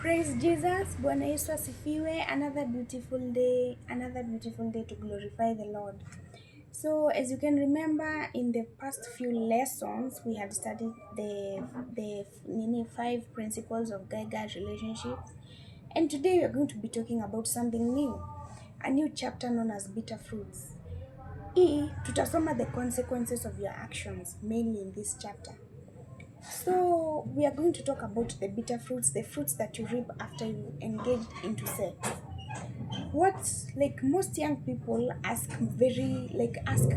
Praise Jesus. Bwana Yesu asifiwe. Another beautiful day to glorify the Lord. So as you can remember, in the past few lessons we had studied the 5 principles of guy-guy relationships, and today we are going to be talking about something new, a new chapter known as bitter fruits. Tutasoma the consequences of your actions mainly in this chapter. So we are going to talk about the bitter fruits, the fruits that you reap after you engage into sex. Most young people ask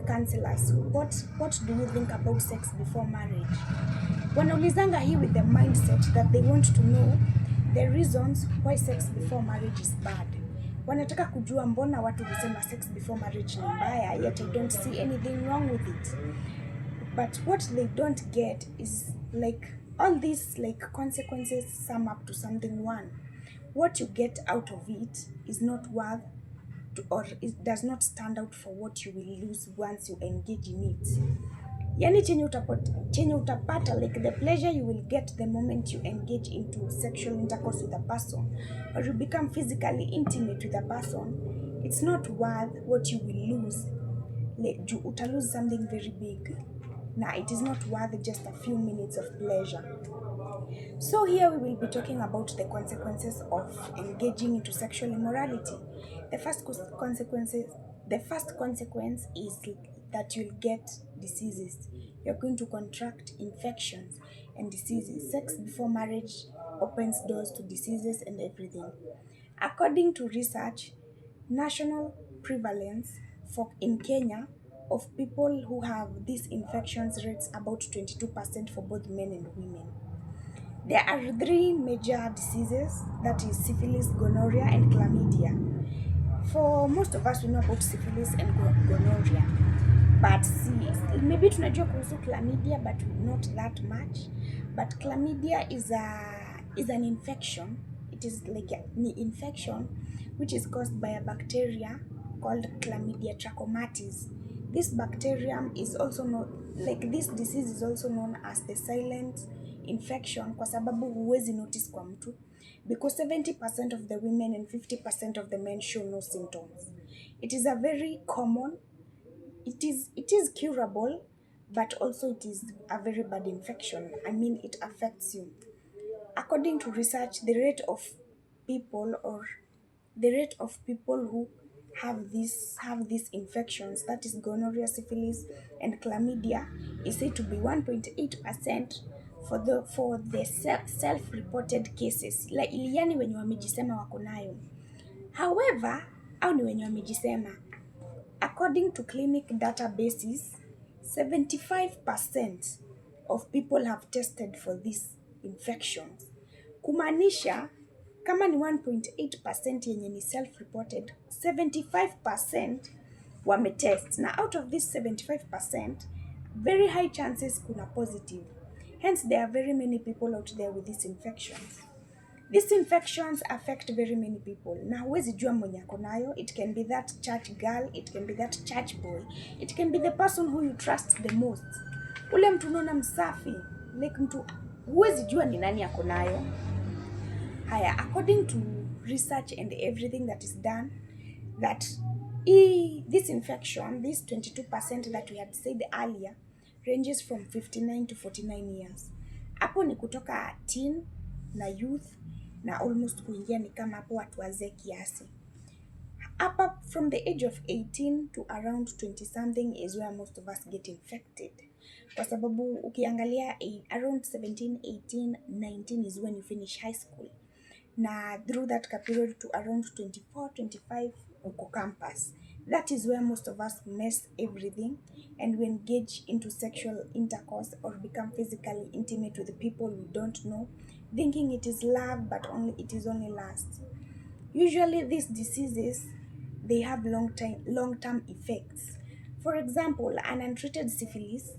counselors, what do you think about sex before marriage? Wanaulizanga hii with the mindset that they want to know the reasons why sex before marriage is bad. Wanataka kujua mbona watu husema sex before marriage ni mbaya, yet I don't see anything wrong with it. But what they don't get is all these consequences sum up to something one. What you get out of it is not worth or it does not stand out for what you will lose once you engage in it. Yani chenye utapata, like the pleasure you will get the moment you engage into sexual intercourse with a person or you become physically intimate with a person, it's not worth what you will lose. Uta lose something very big. Now, it is not worth just a few minutes of pleasure. So here we will be talking about the consequences of engaging into sexual immorality. The first consequence is that you'll get diseases. You're going to contract infections and diseases. Sex before marriage opens doors to diseases and everything. According to research, national prevalence in Kenya of people who have these infections rates about 22% for both men and women. There are 3 major diseases, that is syphilis, gonorrhea, and chlamydia. For most of us, we know about syphilis and gonorrhea, but maybe tunajua kuhusu chlamydia, but not that much. But chlamydia is an infection. It is like an infection which is caused by a bacteria called Chlamydia trachomatis. This bacterium is also known, this disease is also known as the silent infection kwa sababu huwezi notice kwa mtu, because 70% of the women and 50% of the men show no symptoms. It is a very common, it is curable, but also it is a very bad infection. I mean, it affects you. According to research, the rate of people who have these infections, that is gonorrhea, syphilis, and chlamydia, is said to be 1.8% for the self-reported cases. Yani wenye wamejisema wako nayo. However, au ni wenye wamejisema. According to clinic databases, 75% of people have tested for these infections. Kumaanisha, kama ni 1.8% yenye ni self-reported, 75% wametest. Na out of this 75%, very high chances kuna positive. Hence, there are very many people out there with these infections. These infections affect very many people. Na huwezi jua mwenye ako nayo. It can be that church girl, it can be that church boy, it can be the person who you trust the most. Ule mtu unaona msafi, mtu huwezi jua ni nani ako nayo. Haya, according to research and everything that is done, that this infection, this 22% that we had said earlier, ranges from 59 to 49 years. Hapo ni kutoka teen na youth na almost kuingia ni kama hapo watu wazee kiasi. Hapa from the age of 18 to around 20 something is where most of us get infected. Kwa sababu ukiangalia around 17, 18, 19 is when you finish high school. Na through that period to around 24, 25 uko campus. That is where most of us mess everything and we engage into sexual intercourse or become physically intimate with the people we don't know, thinking it is love, but it is only lust. Usually these diseases, they have long-term effects. For example, an untreated syphilis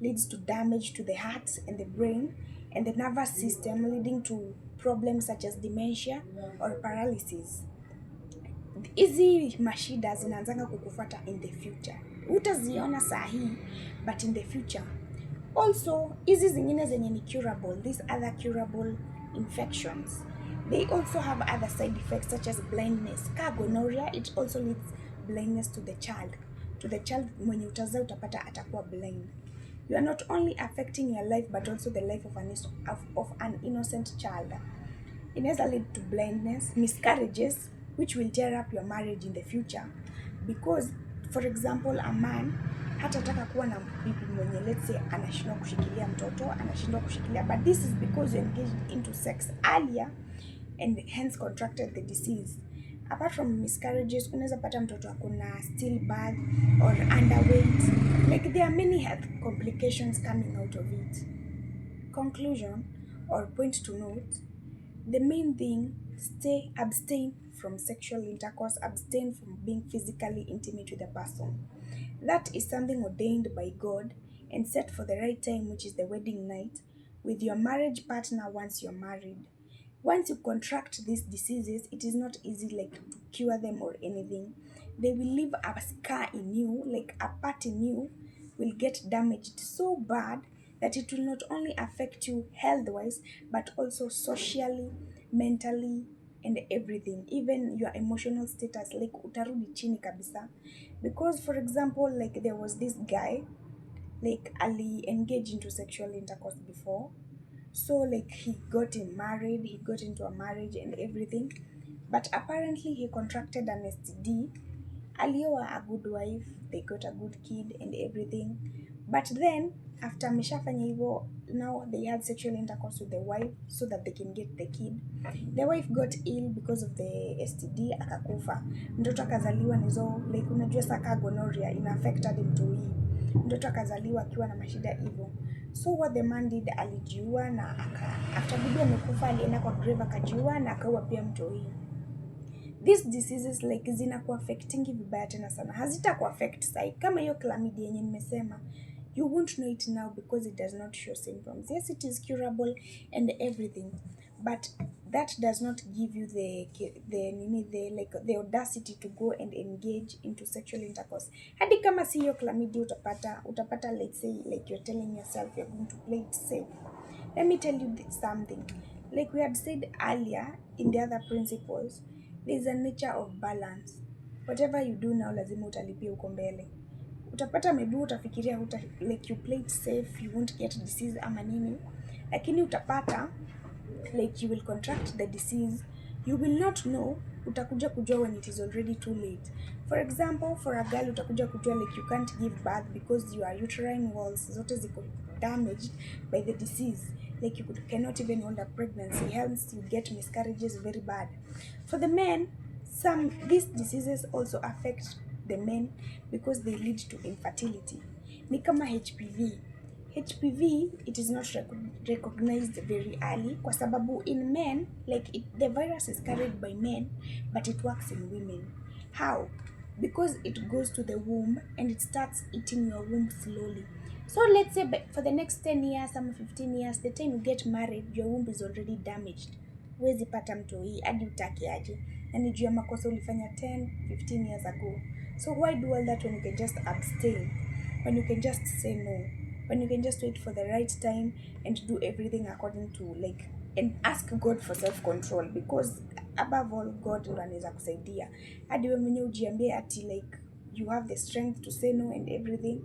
leads to damage to the heart and the brain and the nervous system, leading to problems such as dementia or paralysis. Hizi mashida zinaanzanga kukufuata in the future. Utaziona sahi, but in the future. Also, hizi zingine zenye ni curable, these other curable infections, They also have other side effects such as blindness. Ka gonorrhea, it also leads blindness to the child. To the child mwenye utazaa utapata atakuwa blind. You are not only affecting your life but also the life of an innocent child. Inaweza lead to blindness, miscarriages, which will tear up your marriage in the future. Because, for example, a man hatataka kuwa na bibi mwenye, let's say, anashindwa kushikilia mtoto, anashindwa kushikilia, but this is because you engaged into sex earlier and hence contracted the disease. Apart from miscarriages, unaweza pata mtoto akona stillbirth or underweight. Like, there are many health complications coming out of it. Conclusion or point to note: the main thing, abstain from sexual intercourse, abstain from being physically intimate with a person. That is something ordained by God and set for the right time, which is the wedding night, with your marriage partner once you're married. Once you contract these diseases, it is not easy like to cure them or anything. They will leave a scar in you, like a part in you will get damaged so bad that it will not only affect you health-wise, but also socially, mentally, and everything. Even your emotional status, like utarudi chini kabisa. Because, for example, like there was this guy, like Ali engaged into sexual intercourse before. So like he got married, he got into a marriage and everything. But apparently he contracted an STD. Alioa a good wife, they got a good kid and everything. But then after ameshafanya hivyo, now they had sexual intercourse with the wife so that they can get the kid. The wife got ill because of the STD, akakufa. Mtoto akazaliwa nizo, like unajua saka gonorrhea ina affect hadi mtoi. Mtoto akazaliwa akiwa na mashida hivyo. So what the man did, alijiua na after bibi amekufa alienda kwa grave akajiua na akaua pia mtoi. These diseases like zinaku affectingi vibaya tena sana. Hazitaku affect sai. Kama hiyo chlamydia yenye nimesema, you won't know it now because it does not show symptoms. Yes, it is curable and everything, but that does not give you the audacity to go and engage into sexual intercourse. Hadi kama si hiyo chlamydia utapata, let's say, like you're telling yourself you're going to play it safe. Let me tell you something. Like we had said earlier in the other principles, there's a nature of balance. Whatever you do now, lazima utalipia uko mbele. Utapata maybe utafikiria like you play it safe, you won't get disease ama nini. Lakini utapata like you will contract the disease, you will not know, utakuja kujua when it is already too late. For example, for a girl utakuja kujua like you can't give birth because your uterine walls zote ziko damaged by the disease. Like you cannot even hold a pregnancy, hence you get miscarriages very bad. For the men, these diseases also affect the men because they lead to infertility. Ni kama HPV. HPV, it is not recognized very early kwa sababu in men, like the virus is carried by men, but it works in women. How? Because it goes to the womb and it starts eating your womb slowly. So let's say for the next 10 years, some 15 years, the time you get married, your womb is already damaged. Huwezi pata mtoi hadi utake aje. Na ni juu ya makosa ulifanya 10, 15 years ago. So why do all that when you can just abstain? When you can just say no? When you can just wait for the right time and do everything according to like, and ask God for self-control, because above all, God ndo anaweza kusaidia. Hadi wewe mwenyewe ujiambie ati like you have the strength to say no and everything.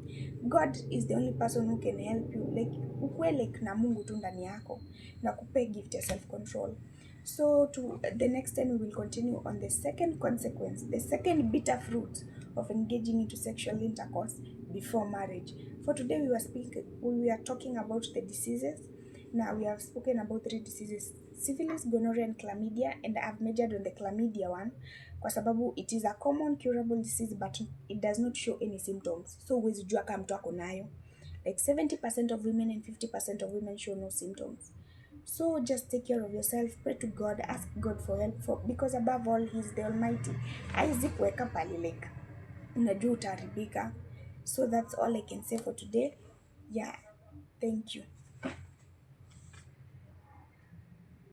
God is the only person who can help you, like ukue like na Mungu tu ndani yako na kupe gift ya self-control. So to the next time we will continue on the second consequence, the second bitter fruit of engaging into sexual intercourse before marriage. For today we are talking about the diseases. Now we have spoken about 3 diseases: syphilis, gonorrhea, and chlamydia, and I have majored on the chlamydia one kwa sababu it is a common curable disease but it does not show any symptoms. So huwezi jua kama mtu ako nayo. Like 70% of women and 50% of women show no symptoms. So just take care of yourself, pray to God, ask God for help, because above all, He's the Almighty. Haizi kuweka pali like unajua utaharibika. So that's all I can say for today. Yeah, thank you.